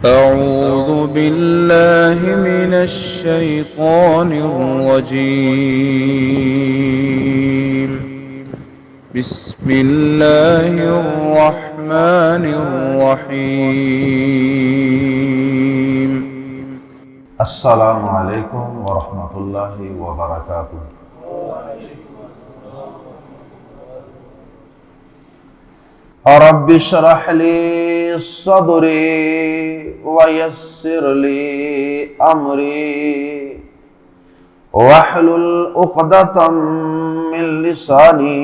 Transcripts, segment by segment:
أعوذ بالله من الشيطان الرجيم. بسم الله الرحمن الرحيم. السلام علیکم ورحمۃ اللہ وبرکاتہ۔ رب اشرح لي صدري ويسر لي امري واحلل عقدة من لساني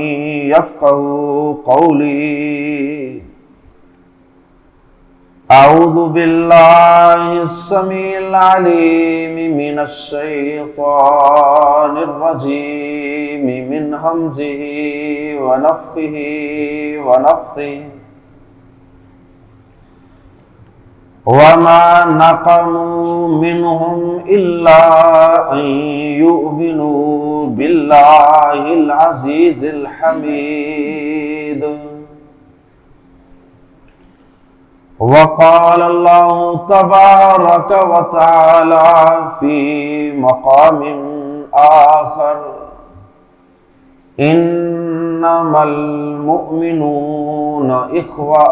يفقهوا قولي۔ اعوذ باللہ السمیع العلیم من الشیطان الرجیم من ہمزہ ونفخہ ونفثہ۔ وما نقموا منهم الا ان يؤمنوا باللہ العزیز الحمید۔ وقال اللہ تبارک وتعالی فی مقام آخر انما المؤمنون اخوہ۔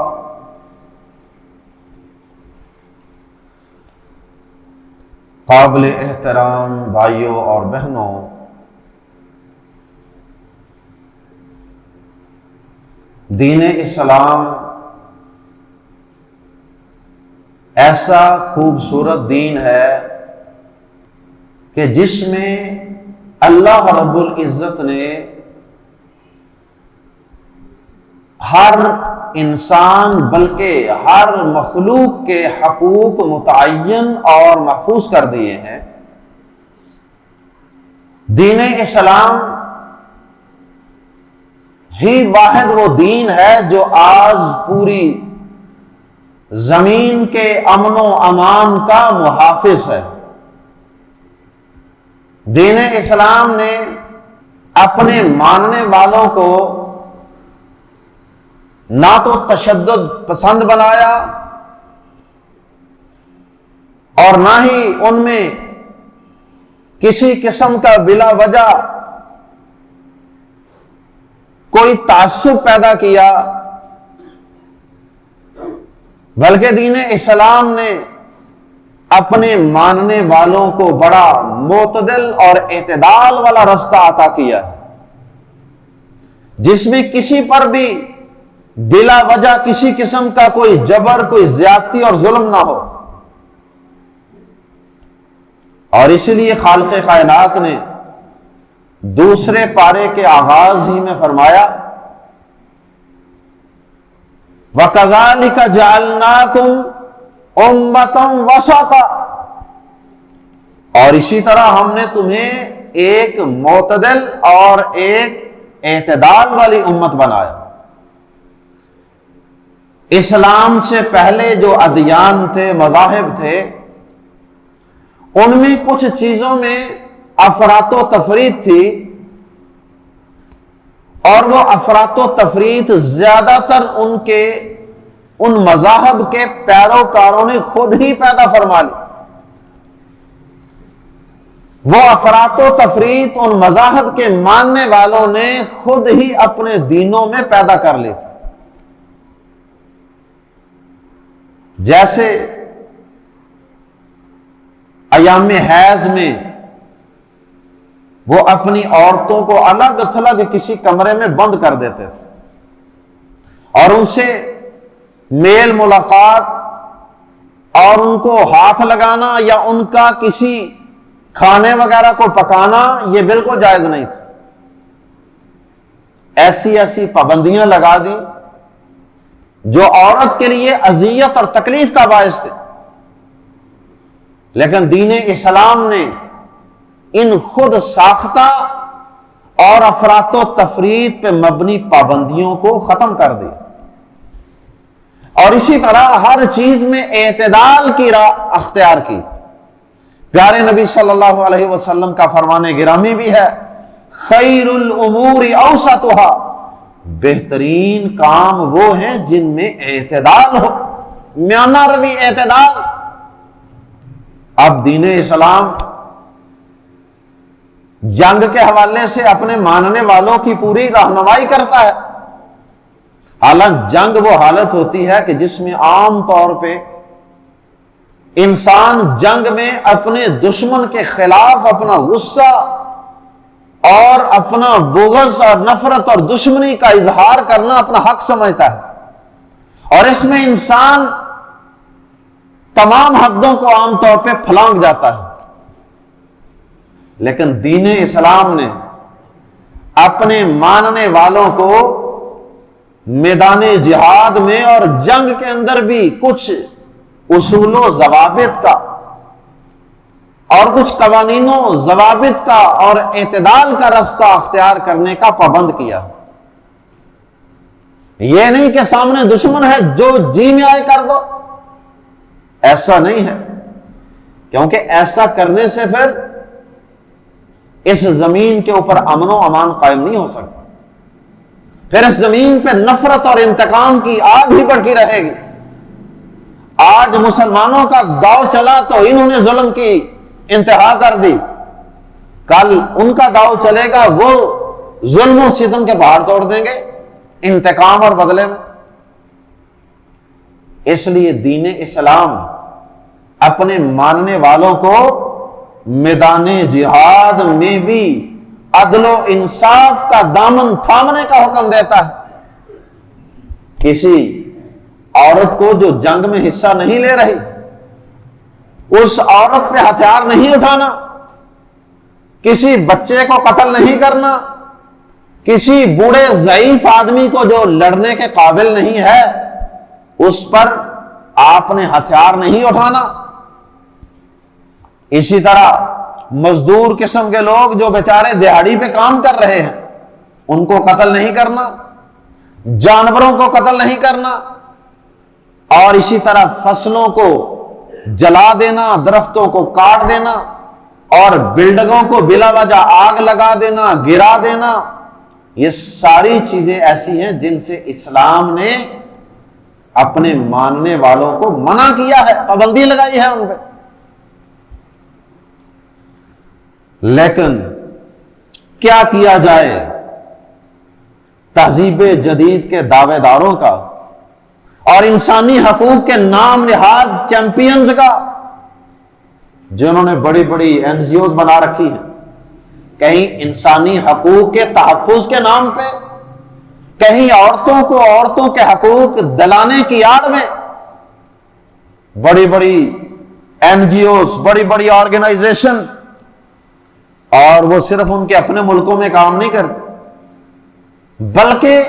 قابل احترام بھائیوں اور بہنوں، دین اسلام ایسا خوبصورت دین ہے کہ جس میں اللہ رب العزت نے ہر انسان بلکہ ہر مخلوق کے حقوق متعین اور محفوظ کر دیے ہیں۔ دین اسلام ہی واحد وہ دین ہے جو آج پوری زمین کے امن و امان کا محافظ ہے۔ دین اسلام نے اپنے ماننے والوں کو نہ تو تشدد پسند بنایا اور نہ ہی ان میں کسی قسم کا بلا وجہ کوئی تعصب پیدا کیا، بلکہ دین اسلام نے اپنے ماننے والوں کو بڑا معتدل اور اعتدال والا رستہ عطا کیا ہے، جس میں کسی پر بھی بلا وجہ کسی قسم کا کوئی جبر، کوئی زیادتی اور ظلم نہ ہو۔ اور اسی لیے خالق کائنات نے دوسرے پارے کے آغاز ہی میں فرمایا وَكَذَلِكَ جَعَلْنَاكُمْ أُمَّةً وَسَطًا، اور اسی طرح ہم نے تمہیں ایک معتدل اور ایک اعتدال والی امت بنایا۔ اسلام سے پہلے جو ادیان تھے، مذاہب تھے، ان میں کچھ چیزوں میں افراط و تفریط تھی، اور وہ افراط و تفریط زیادہ تر ان مذاہب کے پیروکاروں نے خود ہی پیدا فرما لی۔ وہ افراط و تفریط ان مذاہب کے ماننے والوں نے خود ہی اپنے دینوں میں پیدا کر لی تھی۔ جیسے ایام حیض میں وہ اپنی عورتوں کو الگ تھلگ کسی کمرے میں بند کر دیتے تھے اور ان سے میل ملاقات اور ان کو ہاتھ لگانا یا ان کا کسی کھانے وغیرہ کو پکانا یہ بالکل جائز نہیں تھا۔ ایسی ایسی پابندیاں لگا دی جو عورت کے لیے اذیت اور تکلیف کا باعث تھے، لیکن دین اسلام نے ان خود ساختہ اور افراط و تفریط پہ مبنی پابندیوں کو ختم کر دیا، اور اسی طرح ہر چیز میں اعتدال کی راہ اختیار کی۔ پیارے نبی صلی اللہ علیہ وسلم کا فرمان گرامی بھی ہے خیر الامور اوسطها، بہترین کام وہ ہیں جن میں اعتدال ہو، میانہ روی اعتدال۔ اب دین اسلام جنگ کے حوالے سے اپنے ماننے والوں کی پوری رہنمائی کرتا ہے۔ حالانکہ جنگ وہ حالت ہوتی ہے کہ جس میں عام طور پہ انسان جنگ میں اپنے دشمن کے خلاف اپنا غصہ اور اپنا بغض اور نفرت اور دشمنی کا اظہار کرنا اپنا حق سمجھتا ہے، اور اس میں انسان تمام حدوں کو عام طور پہ پھلانگ جاتا ہے۔ لیکن دین اسلام نے اپنے ماننے والوں کو میدان جہاد میں اور جنگ کے اندر بھی کچھ اصول و ضوابط کا اور کچھ قوانین و ضوابط کا اور اعتدال کا راستہ اختیار کرنے کا پابند کیا۔ یہ نہیں کہ سامنے دشمن ہے جو جی میں آئے کر دو، ایسا نہیں ہے، کیونکہ ایسا کرنے سے پھر اس زمین کے اوپر امن و امان قائم نہیں ہو سکتا، پھر اس زمین پہ نفرت اور انتقام کی آگ ہی بڑھتی رہے گی۔ آج مسلمانوں کا داؤ چلا تو انہوں نے ظلم کی انتہا کر دی، کل ان کا داؤ چلے گا، وہ ظلم و ستم کے پہاڑ توڑ دیں گے انتقام اور بدلے میں۔ اس لیے دین اسلام اپنے ماننے والوں کو میدان جہاد میں بھی عدل و انصاف کا دامن تھامنے کا حکم دیتا ہے۔ کسی عورت کو جو جنگ میں حصہ نہیں لے رہی، اس عورت پہ ہتھیار نہیں اٹھانا، کسی بچے کو قتل نہیں کرنا، کسی بوڑھے ضعیف آدمی کو جو لڑنے کے قابل نہیں ہے اس پر آپ نے ہتھیار نہیں اٹھانا۔ اسی طرح مزدور قسم کے لوگ جو بیچارے دیہڑی پہ کام کر رہے ہیں ان کو قتل نہیں کرنا، جانوروں کو قتل نہیں کرنا، اور اسی طرح فصلوں کو جلا دینا، درختوں کو کاٹ دینا اور بلڈنگوں کو بلا وجہ آگ لگا دینا، گرا دینا، یہ ساری چیزیں ایسی ہیں جن سے اسلام نے اپنے ماننے والوں کو منع کیا ہے، پابندی لگائی ہے ان پہ۔ لیکن کیا کیا جائے تہذیب جدید کے دعوے داروں کا اور انسانی حقوق کے نام نہاد چیمپئنز کا، جنہوں نے بڑی بڑی NGOز بنا رکھی ہیں، کہیں انسانی حقوق کے تحفظ کے نام پہ، کہیں عورتوں کو عورتوں کے حقوق دلانے کی آڑ میں بڑی بڑی NGOز، بڑی بڑی آرگنائزیشن، اور وہ صرف ان کے اپنے ملکوں میں کام نہیں کرتے بلکہ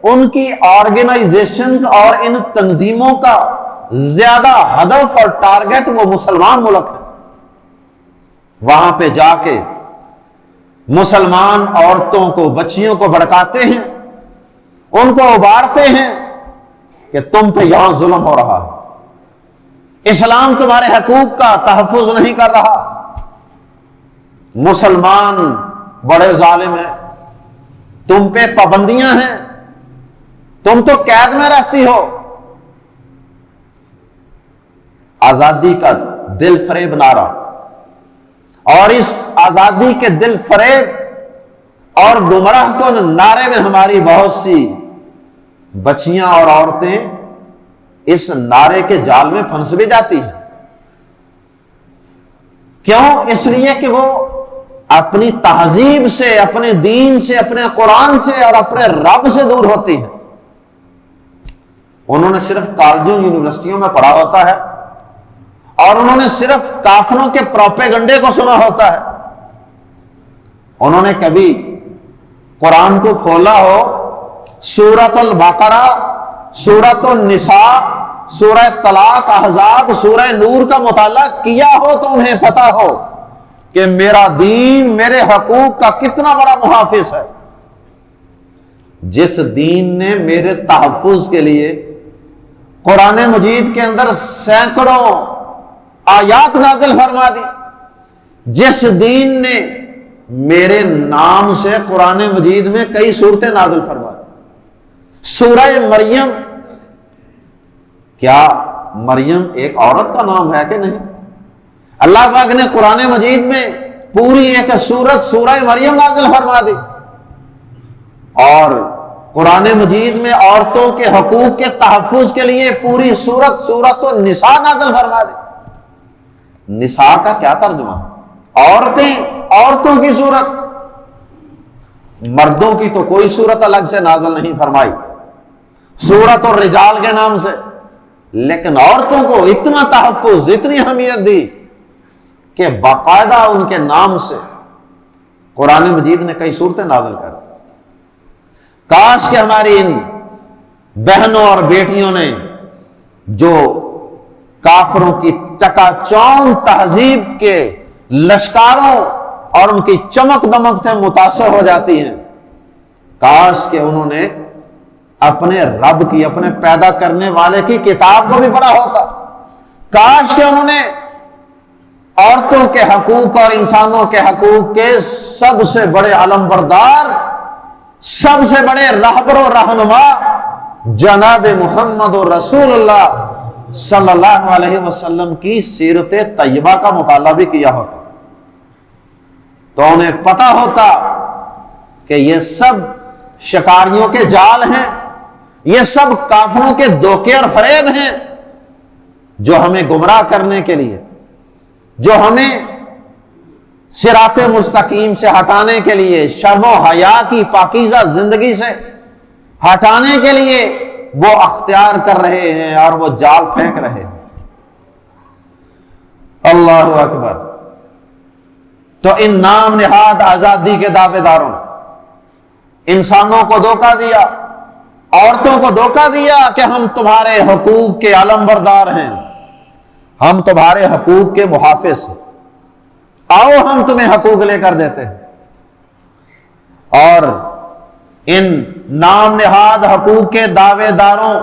ان کی آرگنائزیشنز اور ان تنظیموں کا زیادہ ہدف اور ٹارگٹ وہ مسلمان ملک ہے۔ وہاں پہ جا کے مسلمان عورتوں کو، بچیوں کو بھڑکاتے ہیں، ان کو ابھارتے ہیں کہ تم پہ یہاں ظلم ہو رہا ہے، اسلام تمہارے حقوق کا تحفظ نہیں کر رہا، مسلمان بڑے ظالم ہیں، تم پہ پابندیاں ہیں، تم تو قید میں رہتی ہو۔ آزادی کا دل فریب نعرہ، اور اس آزادی کے دل فریب اور گمراہ کن نعرے میں ہماری بہت سی بچیاں اور عورتیں اس نعرے کے جال میں پھنس بھی جاتی ہیں۔ کیوں؟ اس لیے کہ وہ اپنی تہذیب سے، اپنے دین سے، اپنے قرآن سے اور اپنے رب سے دور ہوتی ہے۔ انہوں نے صرف کالجوں یونیورسٹیوں میں پڑھا ہوتا ہے اور انہوں نے صرف کافروں کے پروپیگنڈے کو سنا ہوتا ہے۔ انہوں نے کبھی قرآن کو کھولا ہو، سورۃ البقرہ، سورۃ النساء، سورہ طلاق، احزاب، سورہ نور کا مطالعہ کیا ہو تو انہیں پتا ہو کہ میرا دین میرے حقوق کا کتنا بڑا محافظ ہے۔ جس دین نے میرے تحفظ کے لیے قرآن مجید کے اندر سینکڑوں آیات نازل فرما دی، جس دین نے میرے نام سے قرآن مجید میں کئی سورتیں نازل فرما دی۔ سورہ مریم، کیا مریم ایک عورت کا نام ہے کہ نہیں؟ اللہ پاک نے قرآن مجید میں پوری ایک سورت سورہ مریم نازل فرما دی، اور قرآن مجید میں عورتوں کے حقوق کے تحفظ کے لیے پوری سورت النساء نازل فرما دی۔ نساء کا کیا ترجمہ؟ عورتوں کی صورت، مردوں کی تو کوئی صورت الگ سے نازل نہیں فرمائی سورت الرجال کے نام سے، لیکن عورتوں کو اتنا تحفظ، اتنی اہمیت دی کہ باقاعدہ ان کے نام سے قرآن مجید نے کئی صورتیں نازل کر۔ کاش کہ ہماری ان بہنوں اور بیٹیوں نے جو کافروں کی چکا چوند تہذیب کے لشکاروں اور ان کی چمک دمک سے متاثر ہو جاتی ہیں، کاش کہ انہوں نے اپنے رب کی، اپنے پیدا کرنے والے کی کتاب کو بھی پڑھا ہوتا، کاش کہ انہوں نے عورتوں کے حقوق اور انسانوں کے حقوق کے سب سے بڑے علمبردار، سب سے بڑے رہبر و رہنما جناب محمد رسول اللہ صلی اللہ علیہ وسلم کی سیرت طیبہ کا مطالعہ بھی کیا ہوتا، تو انہیں پتا ہوتا کہ یہ سب شکاریوں کے جال ہیں، یہ سب کافروں کے دھوکے اور فریب ہیں، جو ہمیں گمراہ کرنے کے لیے، جو ہمیں صراط مستقیم سے ہٹانے کے لیے، شرم و حیا کی پاکیزہ زندگی سے ہٹانے کے لیے وہ اختیار کر رہے ہیں اور وہ جال پھینک رہے ہیں۔ اللہ اکبر۔ تو ان نام نہاد آزادی کے دعوے داروں انسانوں کو دھوکہ دیا، عورتوں کو دھوکہ دیا کہ ہم تمہارے حقوق کے علمبردار ہیں، ہم تمہارے حقوق کے محافظ ہیں، آؤ ہم تمہیں حقوق لے کر دیتے ہیں۔ اور ان نام نہاد حقوق کے دعوے داروں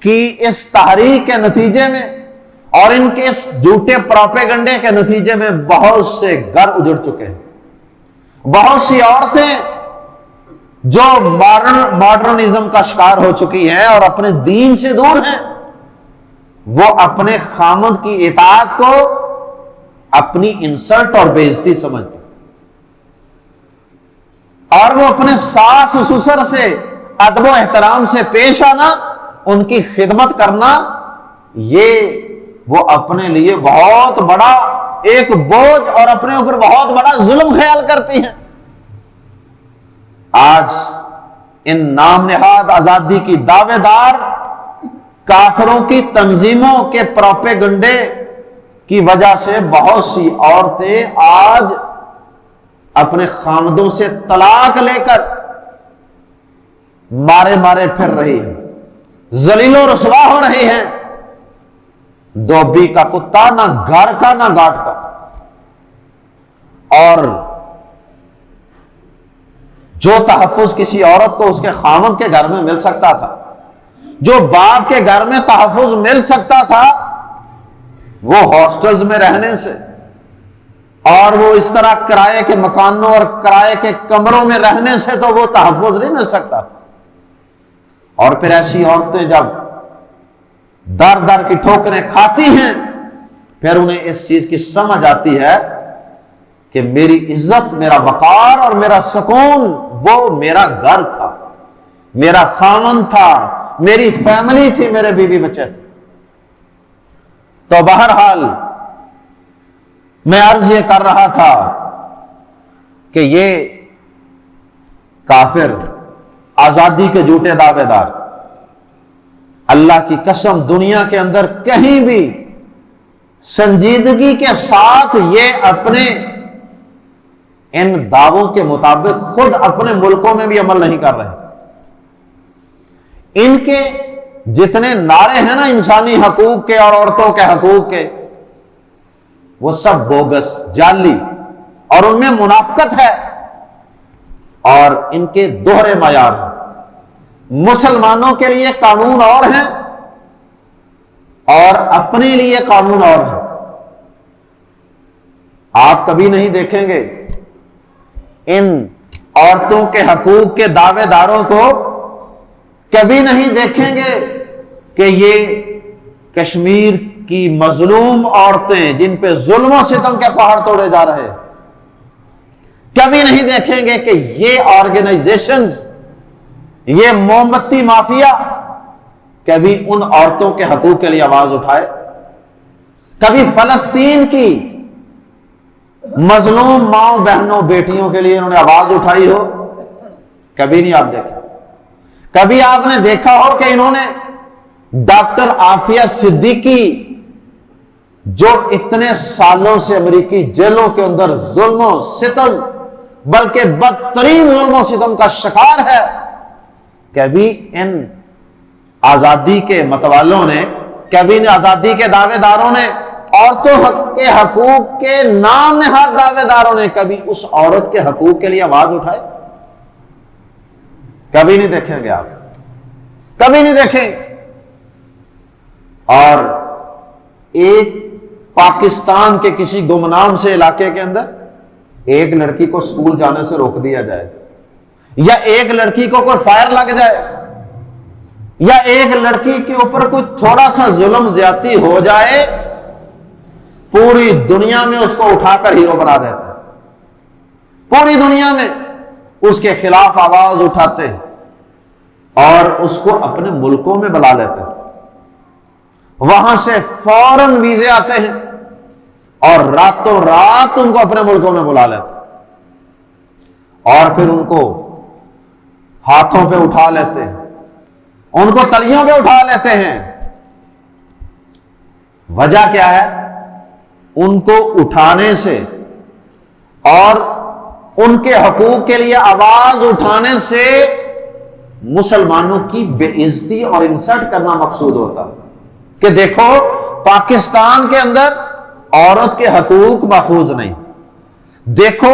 کی اس تحریک کے نتیجے میں اور ان کے اس جھوٹے پروپیگنڈے کے نتیجے میں بہت سے گھر اجڑ چکے ہیں، بہت سی عورتیں جو ماڈرنزم کا شکار ہو چکی ہیں اور اپنے دین سے دور ہیں، وہ اپنے خامد کی اطاعت کو اپنی انسلٹ اور بے عزتی سمجھتے، اور وہ اپنے ساس سسر سے ادب و احترام سے پیش آنا، ان کی خدمت کرنا، یہ وہ اپنے لیے بہت بڑا ایک بوجھ اور اپنے اوپر بہت بڑا ظلم خیال کرتی ہیں۔ آج ان نام نہاد آزادی کی دعوے دار کافروں کی تنظیموں کے پروپیگنڈے کی وجہ سے بہت سی عورتیں آج اپنے خامدوں سے طلاق لے کر مارے مارے پھر رہی ہیں، ذلیل و رسوا ہو رہی ہیں، دھوبی کا کتا، نہ گھر کا نہ گاٹ کا۔ اور جو تحفظ کسی عورت کو اس کے خامد کے گھر میں مل سکتا تھا، جو باپ کے گھر میں تحفظ مل سکتا تھا، وہ ہاسٹلز میں رہنے سے اور وہ اس طرح کرائے کے مکانوں اور کرائے کے کمروں میں رہنے سے تو وہ تحفظ نہیں مل سکتا۔ اور پھر ایسی عورتیں جب در در کی ٹھوکریں کھاتی ہیں، پھر انہیں اس چیز کی سمجھ آتی ہے کہ میری عزت، میرا وقار اور میرا سکون وہ میرا گھر تھا، میرا خامن تھا، میری فیملی تھی، میرے بیوی بچے تھے۔ تو بہرحال میں عرض یہ کر رہا تھا کہ یہ کافر آزادی کے جھوٹے دعوے دار اللہ کی قسم دنیا کے اندر کہیں بھی سنجیدگی کے ساتھ یہ اپنے ان دعووں کے مطابق خود اپنے ملکوں میں بھی عمل نہیں کر رہے۔ ان کے جتنے نعرے ہیں نا انسانی حقوق کے اور عورتوں کے حقوق کے، وہ سب بوگس، جعلی، اور ان میں منافقت ہے، اور ان کے دوہرے معیار ہیں۔ مسلمانوں کے لیے قانون اور ہیں اور اپنے لیے قانون اور ہیں۔ آپ کبھی نہیں دیکھیں گے ان عورتوں کے حقوق کے دعوے داروں کو، کبھی نہیں دیکھیں گے کہ یہ کشمیر کی مظلوم عورتیں، جن پہ ظلم و ستم کے پہاڑ توڑے جا رہے، کبھی نہیں دیکھیں گے کہ یہ آرگنائزیشنز، یہ موم بتی مافیا کبھی ان عورتوں کے حقوق کے لیے آواز اٹھائے، کبھی فلسطین کی مظلوم ماؤں بہنوں بیٹیوں کے لیے انہوں نے آواز اٹھائی ہو، کبھی نہیں آپ دیکھیں۔ کبھی آپ نے دیکھا ہو کہ انہوں نے ڈاکٹر عافیہ صدیقی، جو اتنے سالوں سے امریکی جیلوں کے اندر ظلم و ستم، بلکہ بدترین ظلم و ستم کا شکار ہے، کبھی ان آزادی کے متوالوں نے، کبھی ان آزادی کے دعوے داروں نے، عورتوں کے حقوق کے نام نہاد دعوے داروں نے کبھی اس عورت کے حقوق کے لیے آواز اٹھائے؟ کبھی نہیں دیکھیں گے آپ، کبھی نہیں دیکھیں۔ اور ایک پاکستان کے کسی گمنام سے علاقے کے اندر ایک لڑکی کو سکول جانے سے روک دیا جائے، یا ایک لڑکی کو کوئی فائر لگ جائے، یا ایک لڑکی کے اوپر کوئی تھوڑا سا ظلم زیادتی ہو جائے، پوری دنیا میں اس کو اٹھا کر ہیرو بنا دیتے ہیں، پوری دنیا میں اس کے خلاف آواز اٹھاتے ہیں اور اس کو اپنے ملکوں میں بلا لیتے ہیں، وہاں سے فوراً ویزے آتے ہیں اور راتوں رات ان کو اپنے ملکوں میں بلا لیتے ہیں، اور پھر ان کو ہاتھوں پہ اٹھا لیتے ہیں، ان کو تلیوں پہ اٹھا لیتے ہیں۔ وجہ کیا ہے؟ ان کو اٹھانے سے اور ان کے حقوق کے لیے آواز اٹھانے سے مسلمانوں کی بے عزتی اور انسلٹ کرنا مقصود ہوتا کہ دیکھو پاکستان کے اندر عورت کے حقوق محفوظ نہیں، دیکھو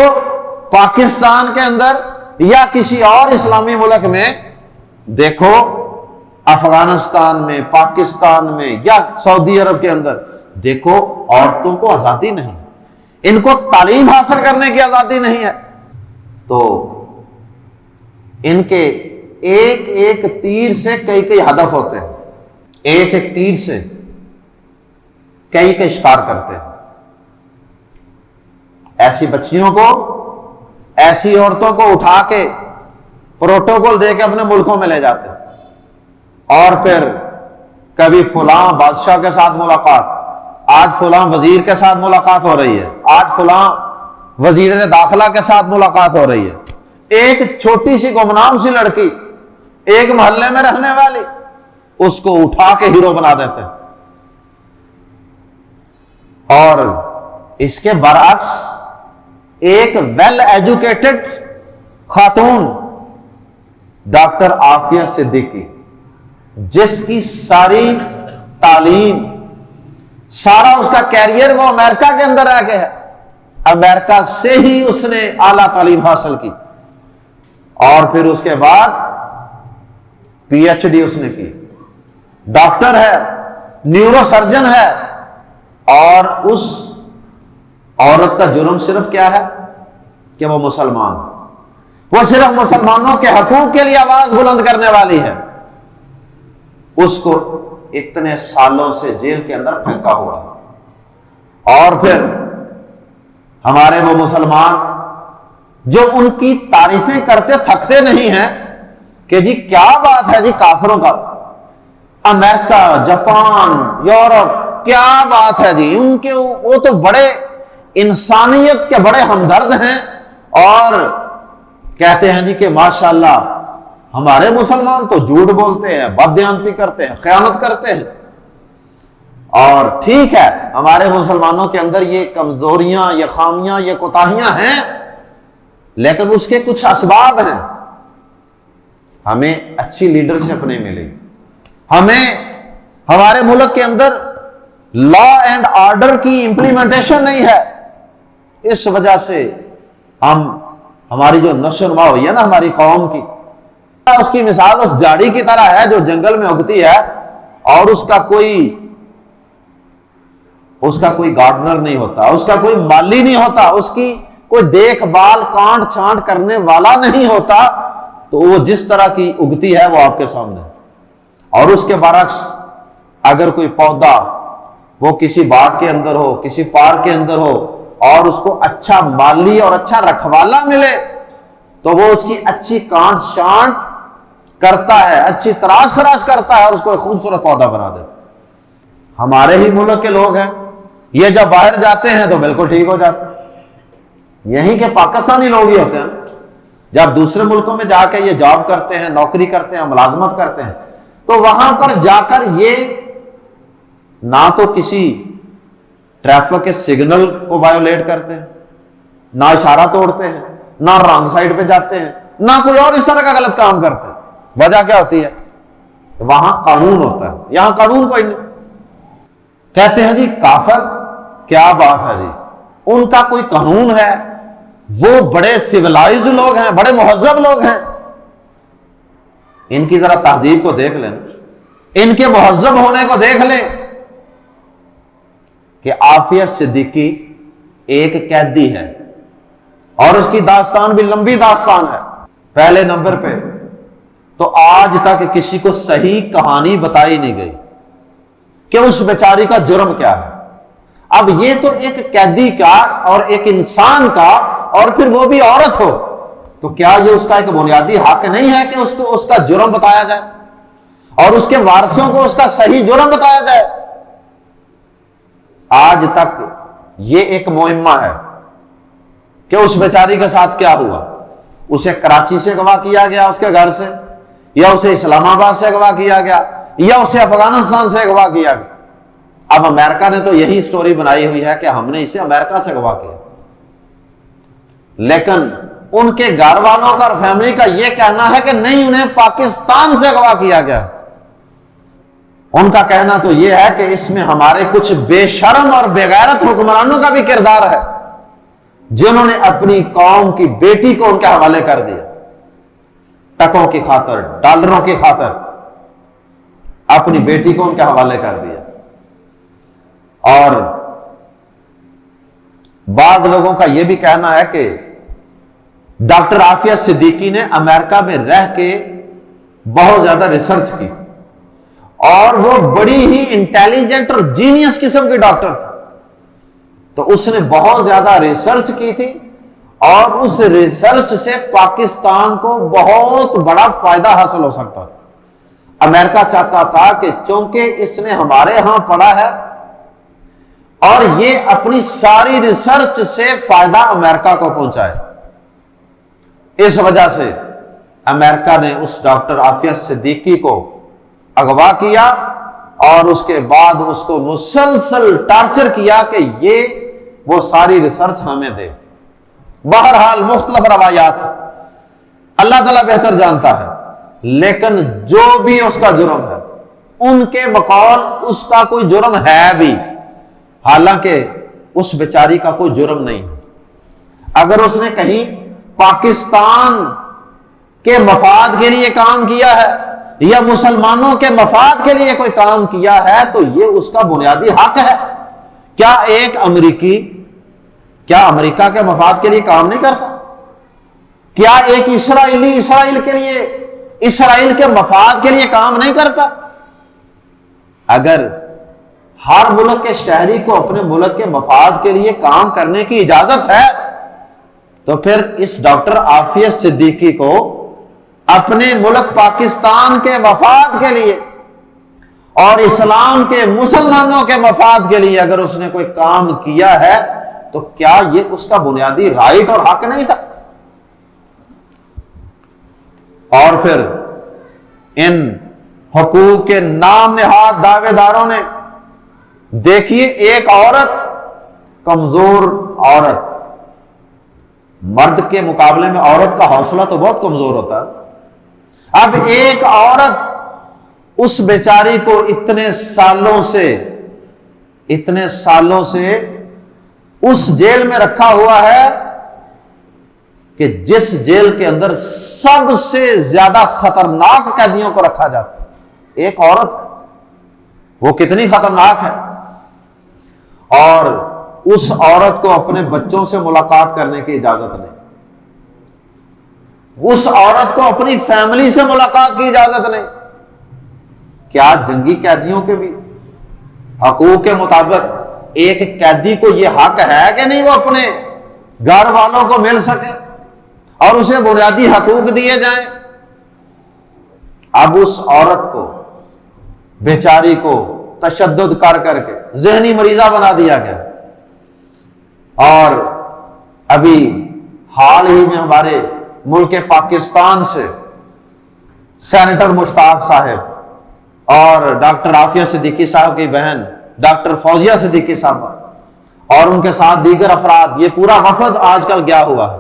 پاکستان کے اندر یا کسی اور اسلامی ملک میں، دیکھو افغانستان میں، پاکستان میں یا سعودی عرب کے اندر، دیکھو عورتوں کو آزادی نہیں، ان کو تعلیم حاصل کرنے کی آزادی نہیں ہے۔ تو ان کے ایک ایک تیر سے کئی کئی ہدف ہوتے ہیں، ایک ایک تیر سے کئی کئی شکار کرتے ہیں۔ ایسی بچیوں کو، ایسی عورتوں کو اٹھا کے پروٹوکول دے کے اپنے ملکوں میں لے جاتے ہیں، اور پھر کبھی فلاں بادشاہ کے ساتھ ملاقات، آج فلاں وزیر کے ساتھ ملاقات ہو رہی ہے، آج فلاں وزیر داخلہ کے ساتھ ملاقات ہو رہی ہے۔ ایک چھوٹی سی گمنام سی لڑکی، ایک محلے میں رہنے والی، اس کو اٹھا کے ہیرو بنا دیتے ہیں۔ اور اس کے برعکس ایک ویل ایجوکیٹڈ خاتون ڈاکٹر عافیہ صدیقی، جس کی ساری تعلیم، سارا اس کا کیریئر وہ امریکہ کے اندر رہ گیا ہے، امریکہ سے ہی اس نے اعلیٰ تعلیم حاصل کی، اور پھر اس کے بعد پی ایچ ڈی اس نے کی، ڈاکٹر ہے، نیورو سرجن ہے، اور اس عورت کا جرم صرف کیا ہے کہ وہ مسلمان، وہ صرف مسلمانوں کے حقوق کے لیے آواز بلند کرنے والی ہے، اس کو اتنے سالوں سے جیل کے اندر پھینکا ہوا ہے۔ اور پھر ہمارے وہ مسلمان جو ان کی تعریفیں کرتے تھکتے نہیں ہیں کہ جی کیا بات ہے جی کافروں کا، امریکہ، جاپان، یورپ، کیا بات ہے جی ان کے، وہ تو بڑے انسانیت کے بڑے ہمدرد ہیں، اور کہتے ہیں جی کہ ماشاءاللہ ہمارے مسلمان تو جھوٹ بولتے ہیں، بددیانتی کرتے ہیں، خیانت کرتے ہیں۔ اور ٹھیک ہے، ہمارے مسلمانوں کے اندر یہ کمزوریاں، یہ خامیاں، یہ کوتاہیاں ہیں، لیکن اس کے کچھ اسباب ہیں۔ ہمیں اچھی لیڈرشپ نہیں ملی، ہمیں ہمارے ملک کے اندر لا اینڈ آرڈر کی امپلیمنٹیشن نہیں ہے، اس وجہ سے ہماری جو نشو و نما ہوئی ہے نا ہماری قوم کی، اس کی مثال اس جھاڑی کی طرح ہے جو جنگل میں اگتی ہے، اور اس کا کوئی گارڈنر نہیں ہوتا، اس کا کوئی مالی نہیں ہوتا، اس کی کوئی دیکھ بھال کانٹ چھانٹ کرنے والا نہیں ہوتا، تو وہ جس طرح کی اگتی ہے وہ آپ کے سامنے۔ اور اس کے برعکس اگر کوئی پودا وہ کسی باغ کے اندر ہو، کسی پارک کے اندر ہو، اور اس کو اچھا مالی اور اچھا رکھوالا ملے تو وہ اس کی اچھی کانٹ شانٹ کرتا ہے، اچھی تراش خراش کرتا ہے اور اس کو ایک خوبصورت پودا بنا دیتا ہے۔ ہمارے ہی ملک کے لوگ ہیں، یہ جب باہر جاتے ہیں تو بالکل ٹھیک ہو جاتے ہیں۔ یہیں کے پاکستانی لوگ ہی ہوتے ہیں، جب دوسرے ملکوں میں جا کے یہ جاب کرتے ہیں، نوکری کرتے ہیں، ملازمت کرتے ہیں، تو وہاں پر جا کر یہ نہ تو کسی ٹریفک کے سگنل کو وائیولیٹ کرتے ہیں، نہ اشارہ توڑتے ہیں، نہ رانگ سائڈ پہ جاتے ہیں، نہ کوئی اور اس طرح کا غلط کام کرتے ہیں۔ وجہ کیا ہوتی ہے؟ وہاں قانون ہوتا ہے، یہاں قانون کوئی نہیں۔ کہتے ہیں جی کافر، کیا بات ہے جی، ان کا کوئی قانون ہے، وہ بڑے سیولائزڈ لوگ ہیں، بڑے مہذب لوگ ہیں۔ ان کی ذرا تہذیب کو دیکھ لیں، ان کے مہذب ہونے کو دیکھ لیں کہ عافیہ صدیقی ایک قیدی ہے اور اس کی داستان بھی لمبی داستان ہے۔ پہلے نمبر پہ تو آج تک کسی کو صحیح کہانی بتائی نہیں گئی کہ اس بیچاری کا جرم کیا ہے۔ اب یہ تو ایک قیدی کا اور ایک انسان کا، اور پھر وہ بھی عورت ہو، تو کیا یہ اس کا ایک بنیادی حق نہیں ہے کہ اس کو اس کا جرم بتایا جائے اور اس کے وارثوں کو اس کا صحیح جرم بتایا جائے؟ آج تک یہ ایک معمہ ہے کہ اس بیچاری کے ساتھ کیا ہوا۔ اسے کراچی سے اغوا کیا گیا اس کے گھر سے، یا اسے اسلام آباد سے اغوا کیا گیا، یا اسے افغانستان سے اغوا کیا گیا۔ اب امریکہ نے تو یہی سٹوری بنائی ہوئی ہے کہ ہم نے اسے امریکہ سے اغوا کیا، لیکن ان کے گھر والوں کا اور فیملی کا یہ کہنا ہے کہ نہیں، انہیں پاکستان سے اغوا کیا گیا۔ ان کا کہنا تو یہ ہے کہ اس میں ہمارے کچھ بے شرم اور بے غیرت حکمرانوں کا بھی کردار ہے، جنہوں نے اپنی قوم کی بیٹی کو ان کے حوالے کر دیا، ٹکوں کی خاطر، ڈالروں کی خاطر اپنی بیٹی کو ان کے حوالے کر دیا۔ اور بعض لوگوں کا یہ بھی کہنا ہے کہ ڈاکٹر عافیہ صدیقی نے امریکہ میں رہ کے بہت زیادہ ریسرچ کی، اور وہ بڑی ہی انٹیلیجنٹ اور جینیس قسم کی ڈاکٹر تھی، تو اس نے بہت زیادہ ریسرچ کی تھی، اور اس ریسرچ سے پاکستان کو بہت بڑا فائدہ حاصل ہو سکتا ہے۔ امریکہ چاہتا تھا کہ چونکہ اس نے ہمارے ہاں پڑھا ہے اور یہ اپنی ساری ریسرچ سے فائدہ امریکہ کو پہنچائے، اس وجہ سے امریکہ نے اس ڈاکٹر عافیہ صدیقی کو اغوا کیا اور اس کے بعد اس کو مسلسل ٹارچر کیا کہ یہ وہ ساری ریسرچ ہمیں دے۔ بہرحال مختلف روایات، اللہ تعالیٰ بہتر جانتا ہے، لیکن جو بھی اس کا جرم ہے، ان کے بقول اس کا کوئی جرم ہے بھی، حالانکہ اس بیچاری کا کوئی جرم نہیں۔ اگر اس نے کہیں پاکستان کے مفاد کے لیے کام کیا ہے یا مسلمانوں کے مفاد کے لیے کوئی کام کیا ہے تو یہ اس کا بنیادی حق ہے۔ کیا ایک امریکی کیا امریکہ کے مفاد کے لیے کام نہیں کرتا؟ کیا ایک اسرائیلی اسرائیل کے لیے، اسرائیل کے مفاد کے لیے کام نہیں کرتا؟ اگر ہر ملک کے شہری کو اپنے ملک کے مفاد کے لیے کام کرنے کی اجازت ہے تو پھر اس ڈاکٹر عافیہ صدیقی کو اپنے ملک پاکستان کے مفاد کے لیے اور اسلام کے مسلمانوں کے مفاد کے لیے اگر اس نے کوئی کام کیا ہے تو کیا یہ اس کا بنیادی رائٹ اور حق نہیں تھا؟ اور پھر ان حقوق کے نام نہاد دعوے داروں نے، دیکھیے ایک عورت، کمزور عورت، مرد کے مقابلے میں عورت کا حوصلہ تو بہت کمزور ہوتا ہے۔ اب ایک عورت اس بیچاری کو اتنے سالوں سے اس جیل میں رکھا ہوا ہے کہ جس جیل کے اندر سب سے زیادہ خطرناک قیدیوں کو رکھا جاتا ہے، ایک عورت، وہ کتنی خطرناک ہے۔ اور اس عورت کو اپنے بچوں سے ملاقات کرنے کی اجازت نہیں، اس عورت کو اپنی فیملی سے ملاقات کی اجازت نہیں۔ کیا جنگی قیدیوں کے بھی حقوق کے مطابق ایک قیدی کو یہ حق ہے کہ نہیں وہ اپنے گھر والوں کو مل سکے اور اسے بنیادی حقوق دیے جائیں؟ اب اس عورت کو بیچاری کو تشدد کر کر کے ذہنی مریضہ بنا دیا گیا، اور ابھی حال ہی میں ہمارے ملک پاکستان سے سینیٹر مشتاق صاحب اور ڈاکٹر عافیہ صدیقی صاحب کی بہن ڈاکٹر فوزیہ صدیقی صاحب اور ان کے ساتھ دیگر افراد، یہ پورا وفد آج کل گیا ہوا ہے،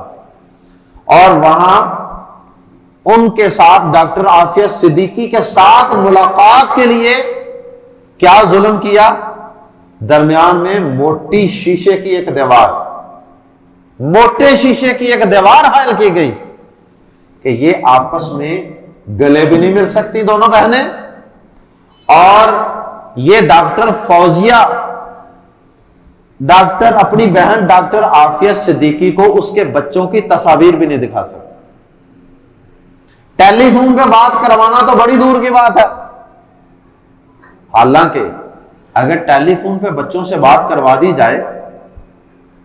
اور وہاں ان کے ساتھ ڈاکٹر عافیہ صدیقی کے ساتھ ملاقات کے لیے کیا ظلم کیا؟ درمیان میں موٹی شیشے کی ایک دیوار، موٹے شیشے کی ایک دیوار حائل کی گئی کہ یہ آپس میں گلے بھی نہیں مل سکتی دونوں بہنیں، اور یہ ڈاکٹر فوزیہ ڈاکٹر اپنی بہن ڈاکٹر عافیہ صدیقی کو اس کے بچوں کی تصاویر بھی نہیں دکھا سکتی۔ ٹیلی فون پہ بات کروانا تو بڑی دور کی بات ہے، حالانکہ اگر ٹیلی فون پہ بچوں سے بات کروا دی جائے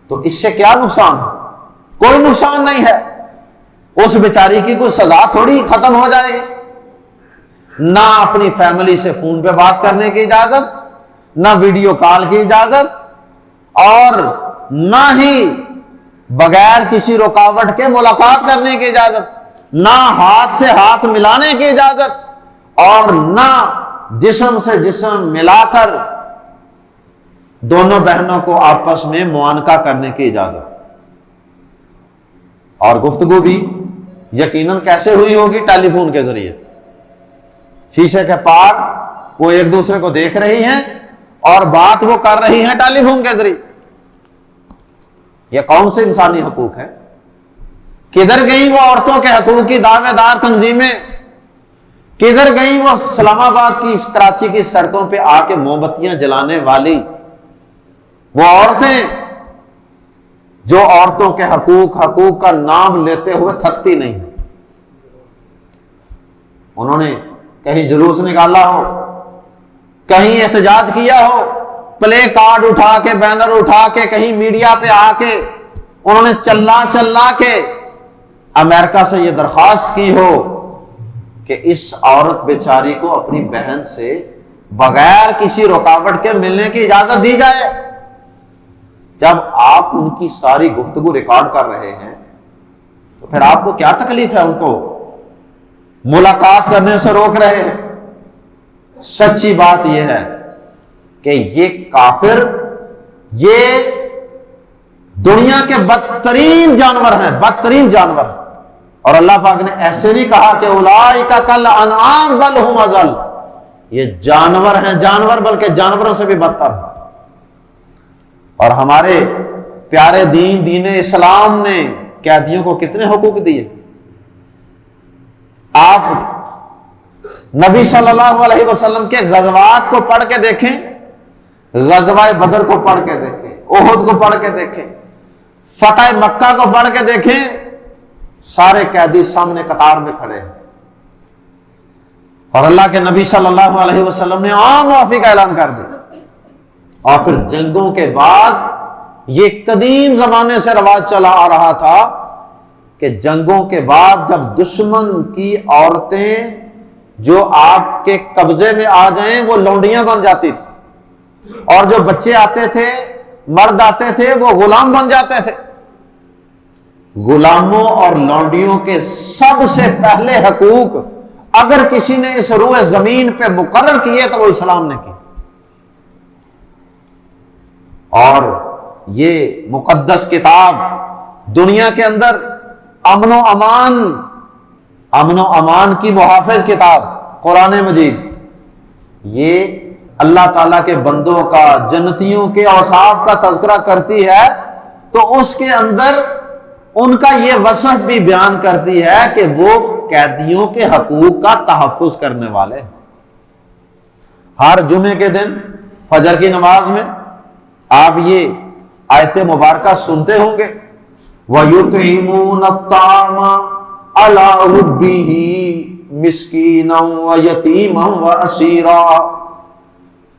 تو اس سے کیا نقصان ہے؟ کوئی نقصان نہیں ہے، اس بیچاری کی کوئی سزا تھوڑی ختم ہو جائے گی۔ نہ اپنی فیملی سے فون پہ بات کرنے کی اجازت، نہ ویڈیو کال کی اجازت، اور نہ ہی بغیر کسی رکاوٹ کے ملاقات کرنے کی اجازت، نہ ہاتھ سے ہاتھ ملانے کی اجازت، اور نہ جسم سے جسم ملا کر دونوں بہنوں کو آپس میں معانقہ کرنے کی اجازت۔ اور گفتگو بھی یقیناً کیسے ہوئی ہوگی؟ ٹیلی فون کے ذریعے، شیشے کے پار وہ ایک دوسرے کو دیکھ رہی ہیں اور بات وہ کر رہی ہیں ٹیلی فون کے ذریعے۔ یہ کون سے انسانی حقوق ہے؟ کدھر گئی وہ عورتوں کے حقوق کی دعوے دار تنظیمیں؟ کدھر گئی وہ اسلام آباد کی کراچی کی سڑکوں پہ آ کے موم بتیاں جلانے والی وہ عورتیں جو عورتوں کے حقوق کا نام لیتے ہوئے تھکتی نہیں ہیں؟ انہوں نے کہیں جلوس نکالا ہو، کہیں احتجاج کیا ہو، پلے کارڈ اٹھا کے بینر اٹھا کے کہیں میڈیا پہ آ کے انہوں نے چلا کے امریکہ سے یہ درخواست کی ہو کہ اس عورت بیچاری کو اپنی بہن سے بغیر کسی رکاوٹ کے ملنے کی اجازت دی جائے؟ جب آپ ان کی ساری گفتگو ریکارڈ کر رہے ہیں تو پھر آپ کو کیا تکلیف ہے ان کو ملاقات کرنے سے روک رہے ہیں؟ سچی بات یہ ہے کہ یہ کافر، یہ دنیا کے بدترین جانور ہیں، بدترین جانور۔ اور اللہ پاک نے ایسے نہیں کہا کہ اولئک کالانعام بل ھم اضل، یہ جانور ہیں، جانور بلکہ جانوروں سے بھی بدتر ہیں۔ اور ہمارے پیارے دین اسلام نے قیدیوں کو کتنے حقوق دیے؟ آپ نبی صلی اللہ علیہ وسلم کے غزوات کو پڑھ کے دیکھیں، غزوہ بدر کو پڑھ کے دیکھیں، احد کو پڑھ کے دیکھیں، فتح مکہ کو پڑھ کے دیکھیں، سارے قیدی سامنے قطار میں کھڑے ہیں، اور اللہ کے نبی صلی اللہ علیہ وسلم نے عام معافی کا اعلان کر دیا۔ اور پھر جنگوں کے بعد یہ قدیم زمانے سے رواج چلا آ رہا تھا کہ جنگوں کے بعد جب دشمن کی عورتیں جو آپ کے قبضے میں آ جائیں وہ لونڈیاں بن جاتی تھی، اور جو بچے آتے تھے، مرد آتے تھے، وہ غلام بن جاتے تھے۔ غلاموں اور لونڈیوں کے سب سے پہلے حقوق اگر کسی نے اس روئے زمین پہ مقرر کیے تو وہ اسلام نے کی، اور یہ مقدس کتاب دنیا کے اندر امن و امان کی محافظ کتاب قرآن مجید، یہ اللہ تعالیٰ کے بندوں کا، جنتیوں کے اوصاف کا تذکرہ کرتی ہے تو اس کے اندر ان کا یہ وصف بھی بیان کرتی ہے کہ وہ قیدیوں کے حقوق کا تحفظ کرنے والے۔ ہر جمعے کے دن فجر کی نماز میں آپ یہ آیت مبارکہ سنتے ہوں گے، وَيُطْعِمُونَ الطَّعَامَ عَلَىٰ حُبِّهِ مِسْكِينًا وَيَتِيمًا وَأَسِيرًا۔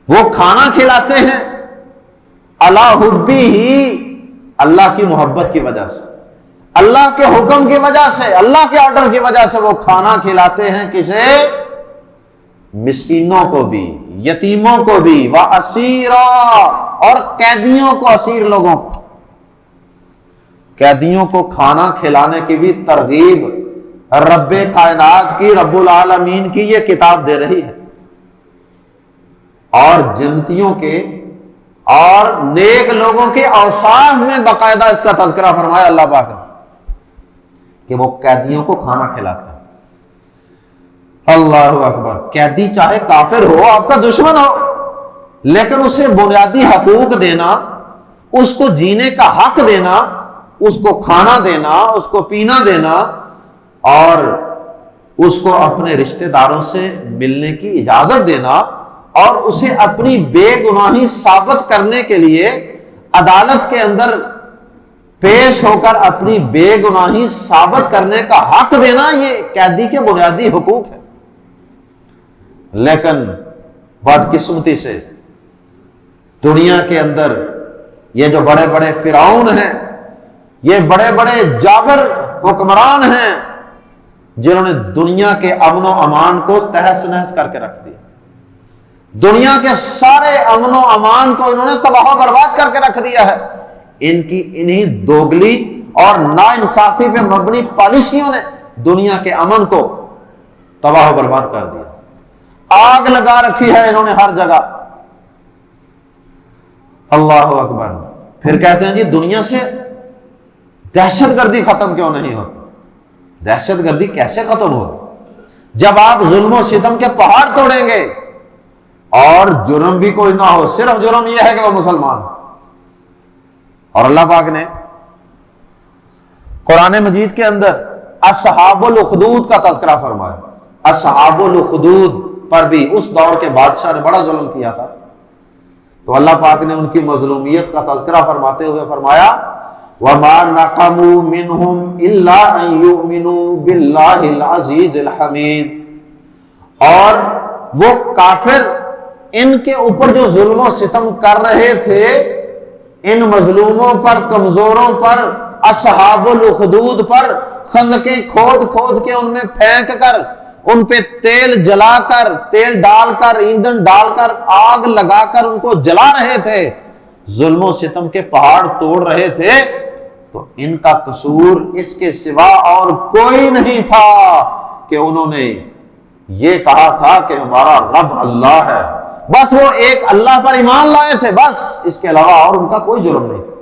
وہ کھانا کھلاتے ہیں علی حبی ہی، اللہ کی محبت کی وجہ سے، اللہ کے حکم کی وجہ سے، اللہ کے آرڈر کی وجہ سے وہ کھانا کھلاتے ہیں کسے؟ مسکینوں کو بھی، یتیموں کو بھی، واسیرا، اور قیدیوں کو، اسیر لوگوں کو، قیدیوں کو کھانا کھلانے کی بھی ترغیب رب کائنات کی، رب العالمین کی یہ کتاب دے رہی ہے۔ اور جنتیوں کے اور نیک لوگوں کے اوصاف میں باقاعدہ اس کا تذکرہ فرمایا اللہ پاک نے کہ وہ قیدیوں کو کھانا کھلاتا ہے۔ اللہ اکبر! قیدی چاہے کافر ہو، آپ کا دشمن ہو، لیکن اسے بنیادی حقوق دینا، اس کو جینے کا حق دینا، اس کو کھانا دینا، اس کو پینا دینا، اور اس کو اپنے رشتہ داروں سے ملنے کی اجازت دینا، اور اسے اپنی بے گناہی ثابت کرنے کے لیے عدالت کے اندر پیش ہو کر اپنی بے گناہی ثابت کرنے کا حق دینا، یہ قیدی کے بنیادی حقوق ہے۔ لیکن بدقسمتی سے دنیا کے اندر یہ جو بڑے بڑے فرعون ہیں، یہ بڑے بڑے جابر حکمران ہیں، جنہوں نے دنیا کے امن و امان کو تہس نہس کر کے رکھ دیا، دنیا کے سارے امن و امان کو انہوں نے تباہ و برباد کر کے رکھ دیا ہے۔ ان کی انہی دوگلی اور ناانصافی پہ مبنی پالیسیوں نے دنیا کے امن کو تباہ و برباد کر دیا، آگ لگا رکھی ہے انہوں نے ہر جگہ۔ اللہ اکبر! پھر کہتے ہیں جی دنیا سے دہشت گردی ختم کیوں نہیں ہوتی؟ دہشت گردی کیسے ختم ہوگی جب آپ ظلم و ستم کے پہاڑ توڑیں گے اور جرم بھی کوئی نہ ہو، صرف جرم یہ ہے کہ وہ مسلمان ہو۔ اور اللہ پاک نے قرآن مجید کے اندر اصحاب الاخدود کا تذکرہ فرمایا۔ اصحاب الاخدود پر بھی اس دور کے بادشاہ نے بڑا ظلم کیا تھا، تو اللہ پاک نے ان کی مظلومیت کا تذکرہ فرماتے ہوئے فرمایا وَمَا نَقَمُوا مِنْهُمْ إِلَّا أَن يُؤْمِنُوا بِاللَّهِ الْعَزِيزِ الْحَمِيدِ، اور وہ کافر ان کے اوپر جو ظلم و ستم کر رہے تھے، ان مظلوموں پر، کمزوروں پر، اصحاب الاخدود پر خندقیں کھود کھود کے ان میں پھینک کر، ان پہ تیل جلا کر، تیل ڈال کر، ایندھن ڈال کر، آگ لگا کر ان کو جلا رہے تھے، ظلم و ستم کے پہاڑ توڑ رہے تھے، تو ان کا قصور اس کے سوا اور کوئی نہیں تھا کہ انہوں نے یہ کہا تھا کہ ہمارا رب اللہ ہے، بس وہ ایک اللہ پر ایمان لائے تھے، بس اس کے علاوہ اور ان کا کوئی جرم نہیں تھا۔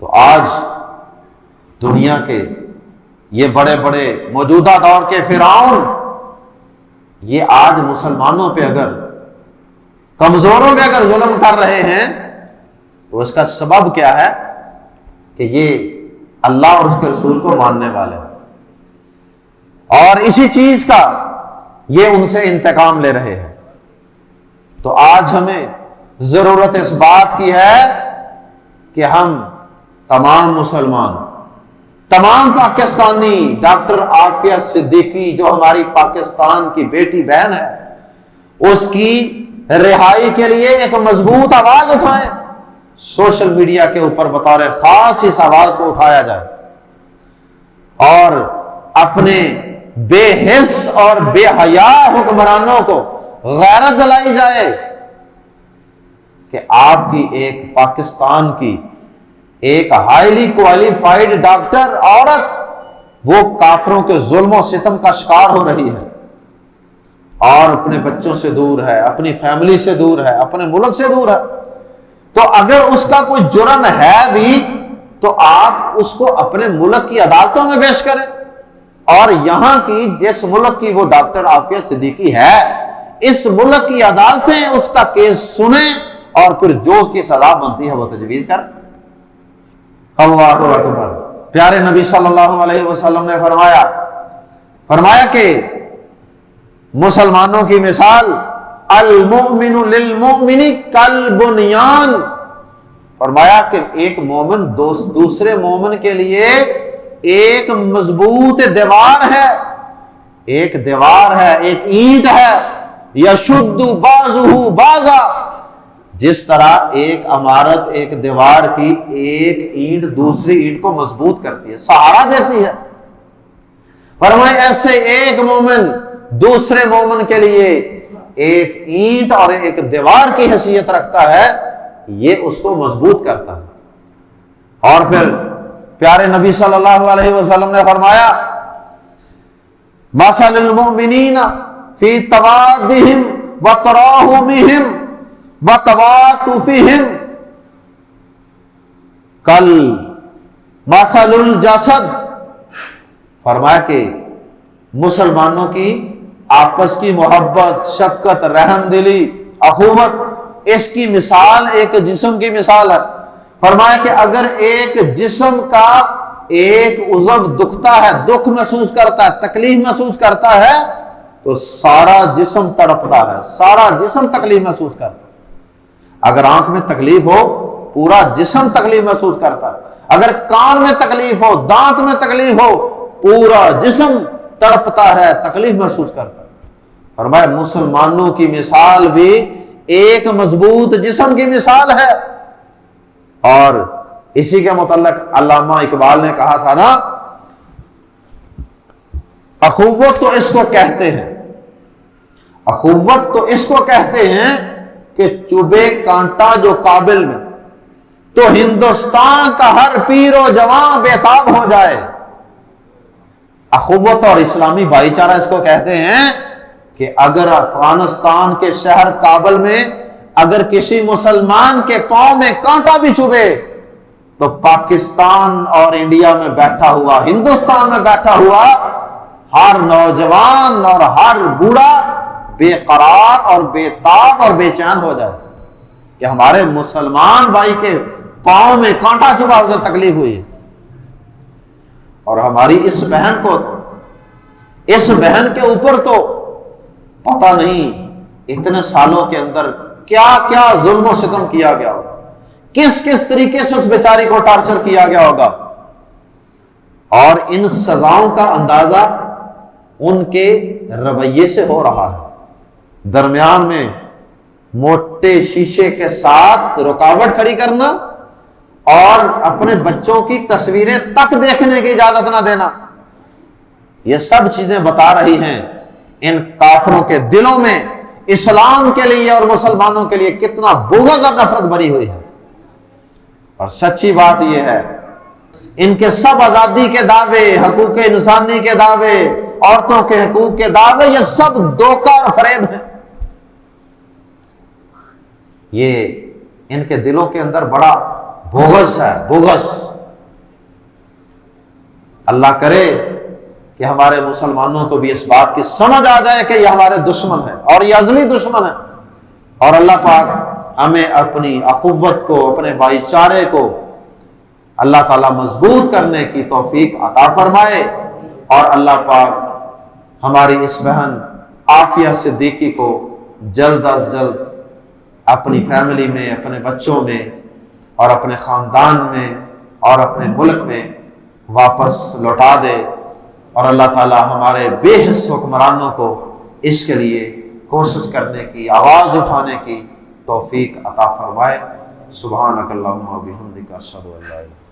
تو آج دنیا کے یہ بڑے بڑے موجودہ دور کے فرعون، یہ آج مسلمانوں پہ اگر، کمزوروں پہ اگر ظلم کر رہے ہیں تو اس کا سبب کیا ہے کہ یہ اللہ اور اس کے رسول کو ماننے والے ہیں، اور اسی چیز کا یہ ان سے انتقام لے رہے ہیں۔ تو آج ہمیں ضرورت اس بات کی ہے کہ ہم تمام مسلمان، تمام پاکستانی، ڈاکٹر عافیہ صدیقی جو ہماری پاکستان کی بیٹی بہن ہے، اس کی رہائی کے لیے ایک مضبوط آواز اٹھائیں، سوشل میڈیا کے اوپر بطور خاص اس آواز کو اٹھایا جائے، اور اپنے بے حس اور بے حیا حکمرانوں کو غیرت دلائی جائے کہ آپ کی ایک پاکستان کی ایک ہائیلی کوالیفائڈ ڈاکٹر عورت وہ کافروں کے ظلم و ستم کا شکار ہو رہی ہے، اور اپنے بچوں سے دور ہے، اپنی فیملی سے دور ہے، اپنے ملک سے دور ہے، تو اگر اس کا کوئی جرم ہے بھی تو آپ اس کو اپنے ملک کی عدالتوں میں پیش کریں، اور یہاں کی جس ملک کی وہ ڈاکٹر عافیہ صدیقی ہے، اس ملک کی عدالتیں اس کا کیس سنیں اور پھر جو اس کی سزا بنتی ہے وہ تجویز کریں۔ اللہ اکبر! پیارے نبی صلی اللہ علیہ وسلم نے فرمایا کہ مسلمانوں کی مثال المؤمن للمؤمن کالبنیان، فرمایا کہ ایک مومن دوسرے مومن کے لیے ایک مضبوط دیوار ہے، ایک دیوار ہے، ایک اینٹ ہے، یشد بعضہ بعضا، جس طرح ایک عمارت ایک دیوار کی ایک اینٹ دوسری اینٹ کو مضبوط کرتی ہے، سہارا دیتی ہے، فرمائے ایسے ایک مومن دوسرے مومن کے لیے ایک اینٹ اور ایک دیوار کی حیثیت رکھتا ہے، یہ اس کو مضبوط کرتا ہے۔ اور پھر پیارے نبی صلی اللہ علیہ وسلم نے فرمایا مثل المؤمنین فی توادہم وتراحمہم وتعاطفہم کل مثل الجسد، فرمایا کہ مسلمانوں کی آپس کی محبت، شفقت، رحم دلی، اخوت، اس کی مثال ایک جسم کی مثال ہے۔ فرمایا کہ اگر ایک جسم کا ایک عضو دکھتا ہے، دکھ محسوس کرتا ہے، تکلیف محسوس کرتا ہے، تو سارا جسم تڑپتا ہے، سارا جسم تکلیف محسوس کرتا ہے۔ اگر آنکھ میں تکلیف ہو پورا جسم تکلیف محسوس کرتا ہے، اگر کان میں تکلیف ہو، دانت میں تکلیف ہو، پورا جسم تڑپتا ہے، تکلیف محسوس کرتا ہے۔ فرمایا مسلمانوں کی مثال بھی ایک مضبوط جسم کی مثال ہے۔ اور اسی کے متعلق علامہ اقبال نے کہا تھا نا، اخوت تو اس کو کہتے ہیں، اخوت تو اس کو کہتے ہیں کہ چبھے کانٹا جو قابل میں تو ہندوستان کا ہر پیر و جوان بے تاب ہو جائے۔ اخوت اور اسلامی بھائی چارہ اس کو کہتے ہیں کہ اگر افغانستان کے شہر کابل میں اگر کسی مسلمان کے پاؤں میں کانٹا بھی چبھے تو پاکستان اور انڈیا میں بیٹھا ہوا، ہندوستان میں بیٹھا ہوا ہر نوجوان اور ہر بوڑھا بے قرار اور بے تاب اور بے چین ہو جائے کہ ہمارے مسلمان بھائی کے پاؤں میں کانٹا چبھا، اسے تکلیف ہوئی۔ اور ہماری اس بہن کو، اس بہن کے اوپر تو پتہ نہیں اتنے سالوں کے اندر کیا کیا ظلم و ستم کیا گیا ہوگا، کس کس طریقے سے اس بیچاری کو ٹارچر کیا گیا ہوگا، اور ان سزاؤں کا اندازہ ان کے رویے سے ہو رہا ہے۔ درمیان میں موٹے شیشے کے ساتھ رکاوٹ کھڑی کرنا اور اپنے بچوں کی تصویریں تک دیکھنے کی اجازت نہ دینا، یہ سب چیزیں بتا رہی ہیں ان کافروں کے دلوں میں اسلام کے لیے اور مسلمانوں کے لیے کتنا بغض اور نفرت بھری ہوئی ہے۔ اور سچی بات یہ ہے ان کے سب آزادی کے دعوے، حقوق انسانی کے دعوے، عورتوں کے حقوق کے دعوے، یہ سب دھوکہ اور فریب ہیں۔ یہ ان کے دلوں کے اندر بڑا بغض ہے، بغض۔ اللہ کرے کہ ہمارے مسلمانوں کو بھی اس بات کی سمجھ آ جائے کہ یہ ہمارے دشمن ہیں اور یہ ازلی دشمن ہیں، اور اللہ پاک ہمیں اپنی اخوت کو، اپنے بھائی چارے کو اللہ تعالیٰ مضبوط کرنے کی توفیق عطا فرمائے، اور اللہ پاک ہماری اس بہن عافیہ صدیقی کو جلد از جلد اپنی فیملی میں، اپنے بچوں میں اور اپنے خاندان میں اور اپنے ملک میں واپس لوٹا دے، اور اللہ تعالیٰ ہمارے بے حس حکمرانوں کو اس کے لیے کوشش کرنے کی، آواز اٹھانے کی توفیق عطا فرمائے۔ سبحانک اللہم و بحمدک، اشہد ان لا الہ الا انت۔